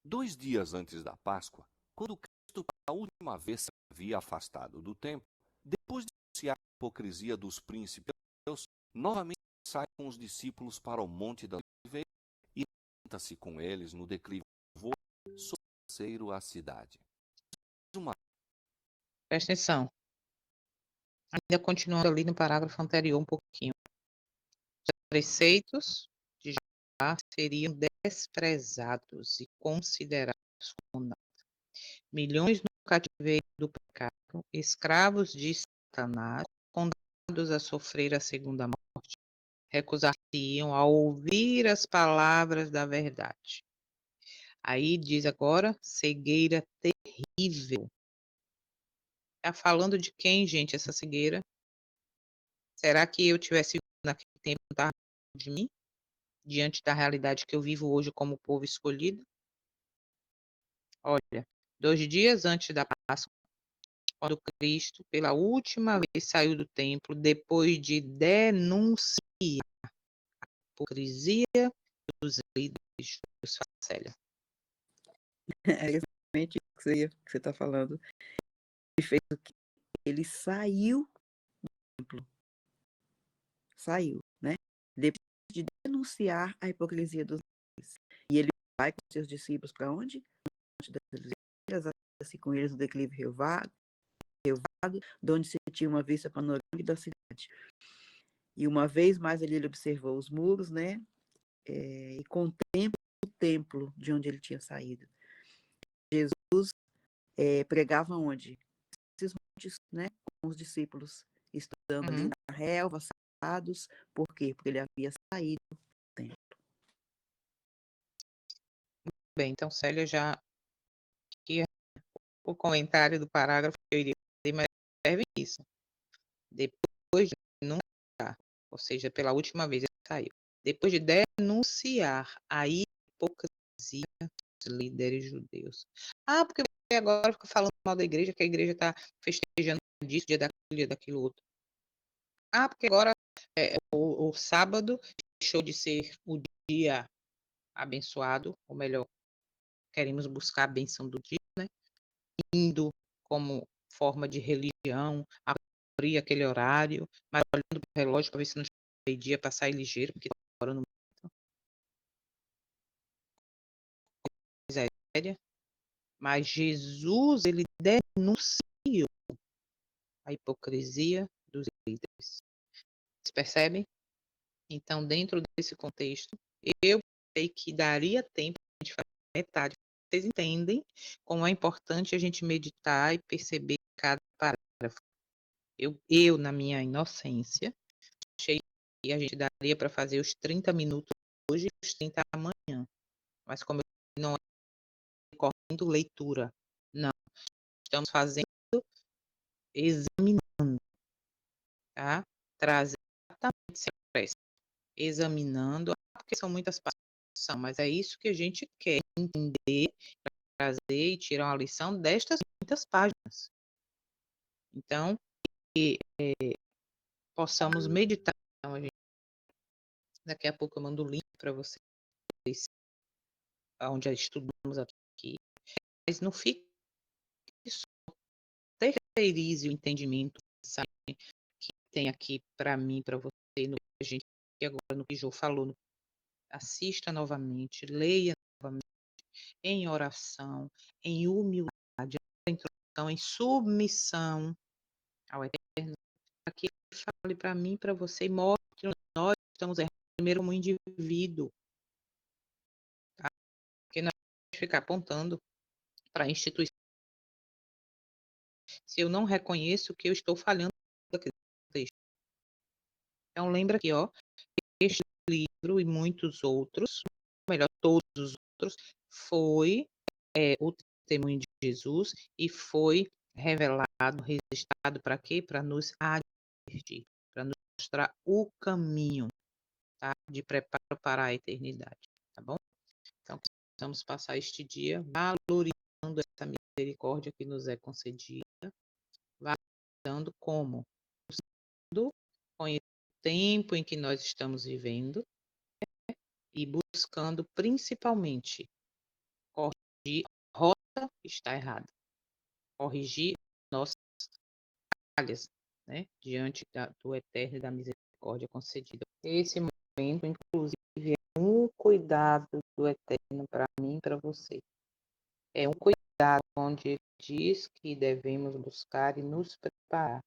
Dois dias antes da Páscoa, quando Cristo pela última vez se havia afastado do templo, depois de anunciar a hipocrisia dos príncipes de Deus, novamente sai com os discípulos para o Monte da Oliveira e senta-se com eles no declive do voo, sobranceiro à cidade. Presta atenção. Ainda continuando ali no parágrafo anterior um pouquinho. Os preceitos de Jeová seriam desprezados e considerados como nada. Milhões no cativeiro do pecado, escravos de Satanás, condenados a sofrer a segunda morte, recusar-se-iam a ouvir as palavras da verdade. Aí diz agora, cegueira terrível. Está falando de quem, gente, essa cegueira? Será que eu tivesse naquele tempo, não estava de mim? Diante da realidade que eu vivo hoje como povo escolhido? Olha, 2 dias antes da Páscoa, quando Cristo, pela última vez, saiu do templo, depois de denunciar a hipocrisia dos líderes dos Facélia. É exatamente isso que você está falando. Ele fez o quê? Ele saiu do templo. Saiu, né? Depois de denunciar a hipocrisia dos líderes. E ele vai com seus discípulos para onde? Monte das Oliveiras, assim com eles no declive relvado, de onde se tinha uma vista panorâmica da cidade. E uma vez mais ali ele observou os muros, né? E contempla o templo de onde ele tinha saído. Jesus pregava onde? Esses montes, né? Com os discípulos, estudando ali Uhum. na relva, sentados. Por quê? Porque ele havia saído do templo. Bem, então Célia já aqui o comentário do parágrafo que eu iria fazer, mas serve isso. Depois de denunciar, ou seja, pela última vez ele saiu. Depois de denunciar a hipocrisia dos líderes judeus. Ah, porque você agora fica falando mal da igreja, que a igreja está festejando disso, dia daquilo outro. Ah, porque agora o sábado deixou de ser o dia abençoado, ou melhor, queremos buscar a benção do dia, né? Indo como forma de religião, abrir aquele horário, mas olhando para o relógio para ver se não chega dia para sair ligeiro, porque está fora no miséria. Mas Jesus, ele denunciou a hipocrisia dos líderes. Vocês percebem? Então, dentro desse contexto, eu sei que daria tempo a gente fazer metade. Vocês entendem como é importante a gente meditar e perceber cada parágrafo. Eu na minha inocência, achei que a gente daria para fazer os 30 minutos hoje e os 30 amanhã. Mas como eu não é correndo leitura, não. Estamos fazendo, examinando, tá? Trazendo exatamente sem pressa. Examinando, porque são muitas páginas, mas é isso que a gente quer entender, trazer e tirar uma lição destas muitas páginas. Então, que possamos meditar. Então, daqui a pouco eu mando o link para vocês, onde estudamos aqui. Mas não fique só, terceirize o entendimento, sabe, que tem aqui para mim, para você, no que a gente, agora no que Jô falou. Assista novamente, leia novamente, em oração, em humildade, em introdução, em submissão ao Eterno, para que ele fale para mim, para você, e mostre que nós estamos errando primeiro como indivíduo, tá? Porque nós vamos ficar apontando para a instituição se eu não reconheço que eu estou falhando naquele texto. Então lembra aqui, ó, este livro e muitos outros, ou melhor, todos os outros, foi o testemunho de Jesus e foi revelado, registrado para quê? Para nos advertir, para nos mostrar o caminho, tá? De preparo para a eternidade, tá bom? Então, precisamos passar este dia valorizando essa misericórdia que nos é concedida, valorizando como? Conhecer o tempo em que nós estamos vivendo, né? E buscando principalmente corrigir a rota que está errada, corrigir nossas falhas, né? Diante do eterno e da misericórdia concedida. Esse momento, inclusive, é um cuidado do eterno para mim e para você. É um cuidado onde ele diz que devemos buscar e nos preparar.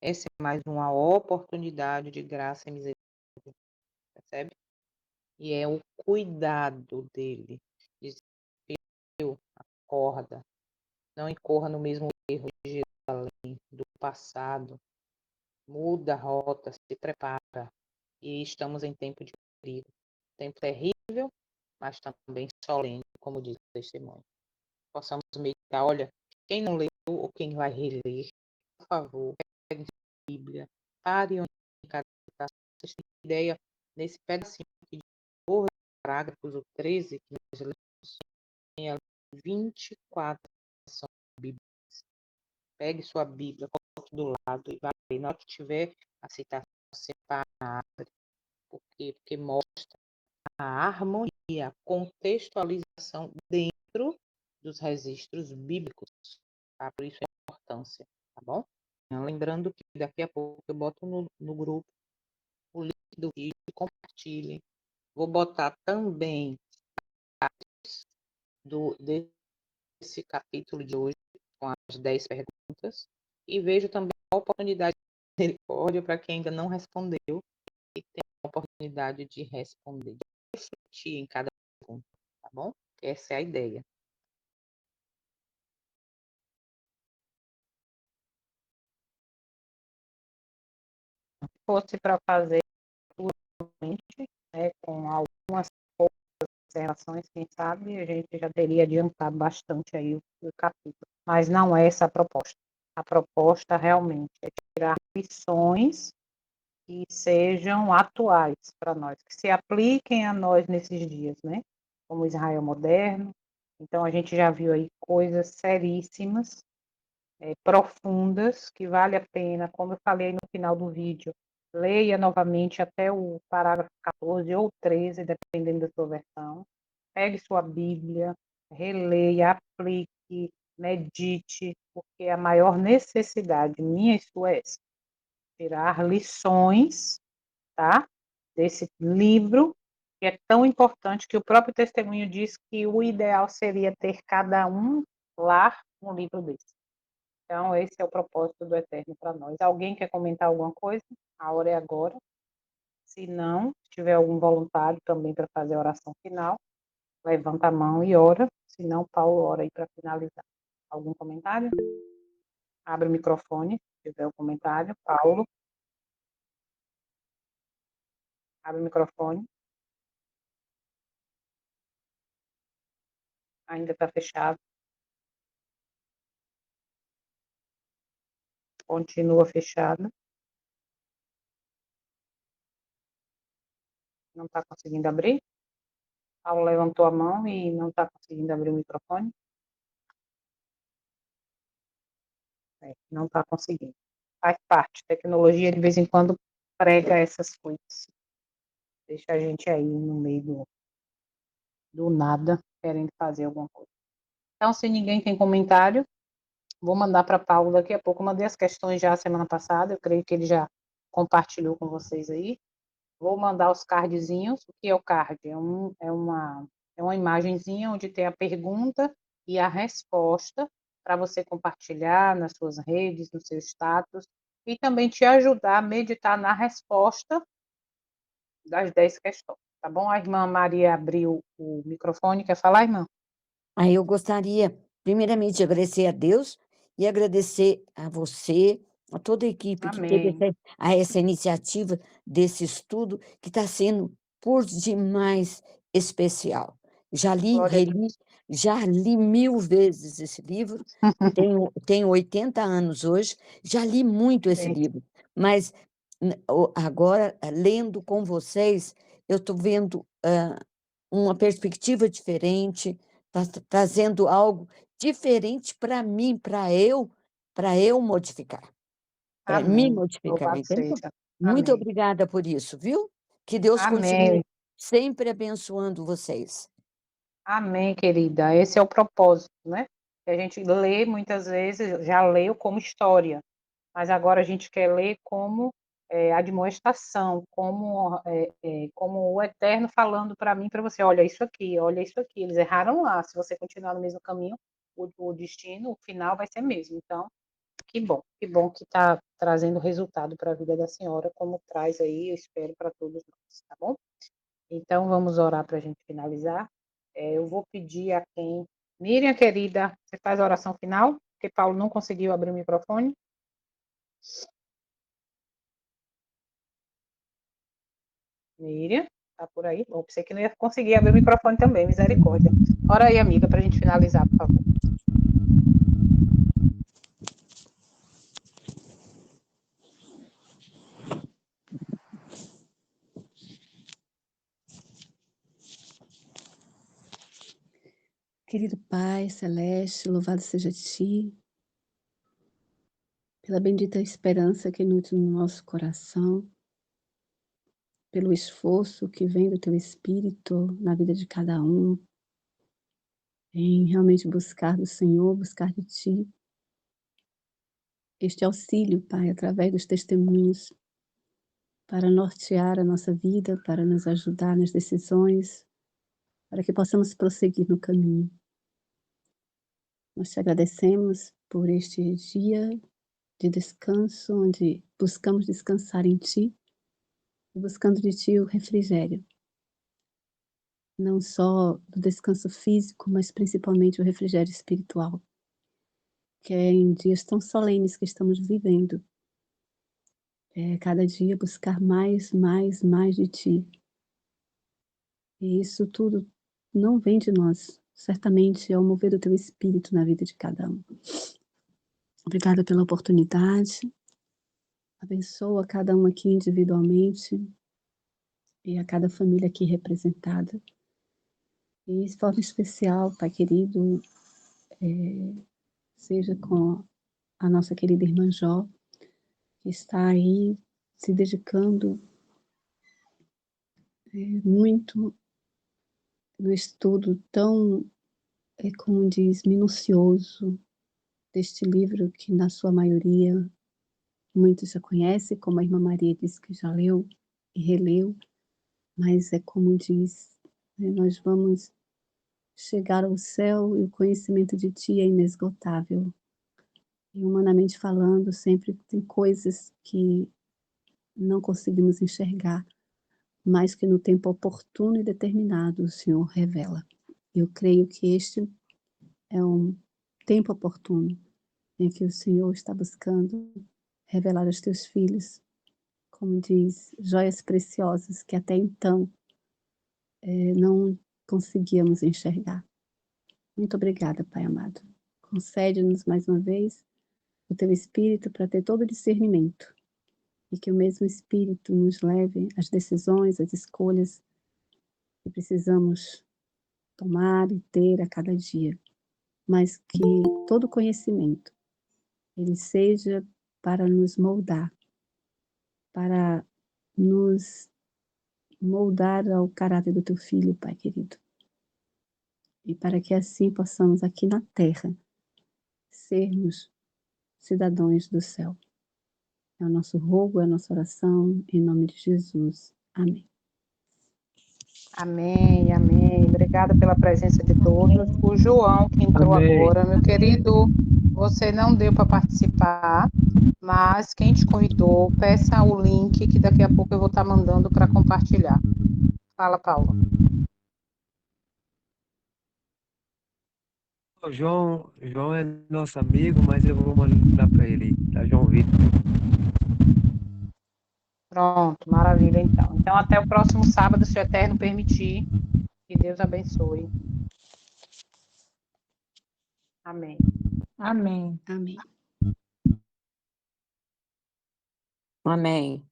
Essa é mais uma oportunidade de graça e misericórdia, percebe? E é o cuidado dele. Diz, filho, acorda, não incorra no mesmo erro de Jerusalém, do passado. Muda a rota, se prepara. E estamos em tempo de perigo. Tempo terrível, mas também solene, como diz o testemunho. Possamos meditar, olha, quem não leu ou quem vai reler, por favor, pegue a Bíblia, pare onde cada citação. Vocês têm ideia, nesse pedacinho aqui de parágrafos, o 13, que nós lemos, tem 24 citações bíblicas. Pegue sua Bíblia, coloque do lado e vai. Na hora que tiver a citação, separa, por quê? Porque mostra a harmonia, a contextualização dentro dos registros bíblicos, tá? Por isso a importância, tá bom? Lembrando que daqui a pouco eu boto no grupo o link do vídeo, compartilhem. Vou botar também desse capítulo de hoje, com as 10 perguntas, e vejo também a oportunidade de misericórdia para quem ainda não respondeu, e tem a oportunidade de responder, de refletir em cada pergunta, tá bom? Essa é a ideia. Se fosse para fazer atualmente, né, com algumas observações, quem sabe a gente já teria adiantado bastante aí o capítulo. Mas não é essa a proposta. A proposta realmente é tirar lições que sejam atuais para nós, que se apliquem a nós nesses dias, né? Como Israel moderno. Então, a gente já viu aí coisas seríssimas, profundas, que vale a pena, como eu falei no final do vídeo, leia novamente até o parágrafo 14 ou 13, dependendo da sua versão. Pegue sua Bíblia, releia, aplique, medite, porque a maior necessidade minha e sua é essa, tirar lições, tá? Desse livro, que é tão importante que o próprio testemunho diz que o ideal seria ter cada um lar um livro desse. Então, esse é o propósito do Eterno para nós. Alguém quer comentar alguma coisa? A hora é agora. Se não, se tiver algum voluntário também para fazer a oração final, levanta a mão e ora. Se não, Paulo ora aí para finalizar. Algum comentário? Abre o microfone, se tiver um comentário. Paulo, abre o microfone. Ainda está fechado. Continua fechado. Não está conseguindo abrir. Paulo levantou a mão e não está conseguindo abrir o microfone. Não está conseguindo. Faz parte. Tecnologia, de vez em quando, prega essas coisas. Deixa a gente aí no meio do nada, querendo fazer alguma coisa. Então, se ninguém tem comentário, vou mandar para Paulo daqui a pouco. Eu mandei as questões já semana passada, eu creio que ele já compartilhou com vocês aí. Vou mandar os cardzinhos. O que é o card? É uma imagenzinha onde tem a pergunta e a resposta para você compartilhar nas suas redes, no seu status, e também te ajudar a meditar na resposta das 10 questões, tá bom? A irmã Maria abriu o microfone, quer falar, irmã? Aí eu gostaria, primeiramente, de agradecer a Deus e agradecer a você, a toda a equipe que teve Amém. essa iniciativa desse estudo, que está sendo por demais especial. Já li, Glória a reli, já li 1000 vezes esse livro, tenho 80 anos hoje, já li muito esse Deus. livro, mas agora, lendo com vocês, eu estou vendo uma perspectiva diferente, trazendo algo diferente para mim, para eu modificar, para me Amém. modificar, Louvado entendeu? seja. Muito Amém. obrigada por isso, viu? Que Deus Amém. continue sempre abençoando vocês. Amém, querida. Esse é o propósito, né? Que a gente lê muitas vezes, já leu como história, mas agora a gente quer ler como admoestação, como o Eterno falando para mim, para você, olha isso aqui, eles erraram lá, se você continuar no mesmo caminho, o destino, o final vai ser mesmo. Então, que bom que está trazendo resultado para a vida da senhora, como traz aí, eu espero, para todos nós, tá bom? Então, vamos orar para a gente finalizar. Eu vou pedir a quem... Miriam, querida, você faz a oração final? Porque Paulo não conseguiu abrir o microfone. Miriam, tá por aí? Bom, pensei que não ia conseguir abrir o microfone também, misericórdia. Ora aí, amiga, para a gente finalizar, por favor. Querido Pai Celeste, louvado seja Ti, pela bendita esperança que nutre no nosso coração, pelo esforço que vem do Teu Espírito na vida de cada um, em realmente buscar do Senhor, buscar de Ti, este auxílio, Pai, através dos testemunhos, para nortear a nossa vida, para nos ajudar nas decisões, para que possamos prosseguir no caminho. Nós te agradecemos por este dia de descanso, onde buscamos descansar em Ti, e buscando de Ti o refrigério, não só do descanso físico, mas principalmente o refrigério espiritual, que é em dias tão solenes que estamos vivendo. Cada dia buscar mais, mais, mais de Ti. E isso tudo não vem de nós, certamente é o mover do Teu Espírito na vida de cada um. Obrigada pela oportunidade, abençoa cada um aqui individualmente e a cada família aqui representada. E de forma especial, Pai querido, seja com a nossa querida irmã Jó, que está aí se dedicando muito no estudo tão, como diz, minucioso deste livro que, na sua maioria, muitos já conhecem, como a irmã Maria disse que já leu e releu, mas é como diz, né, nós vamos chegar ao céu e o conhecimento de Ti é inesgotável. E humanamente falando, sempre tem coisas que não conseguimos enxergar, mas que no tempo oportuno e determinado o Senhor revela. Eu creio que este é um tempo oportuno em que o Senhor está buscando revelar aos Teus filhos, como diz, joias preciosas que até então não conseguíamos enxergar. Muito obrigada, Pai amado. Concede-nos mais uma vez o Teu Espírito para ter todo o discernimento e que o mesmo Espírito nos leve às decisões, às escolhas que precisamos tomar e ter a cada dia, mas que todo conhecimento ele seja para nos moldar, para nos moldar ao caráter do Teu Filho, Pai querido, e para que assim possamos aqui na terra sermos cidadãos do céu. É o nosso rogo, é a nossa oração, em nome de Jesus. Amém. Amém, amém. Obrigada pela presença de todos. O João, que entrou Amém. agora, meu querido, você não deu para participar, mas quem te convidou, peça o link que daqui a pouco eu vou estar mandando para compartilhar. Fala, Paulo. O João é nosso amigo, mas eu vou mandar para ele, tá? João Vitor. Pronto, maravilha, então. Então, até o próximo sábado, se o Eterno permitir. Que Deus abençoe. Amém. Amém. Amém. Amém.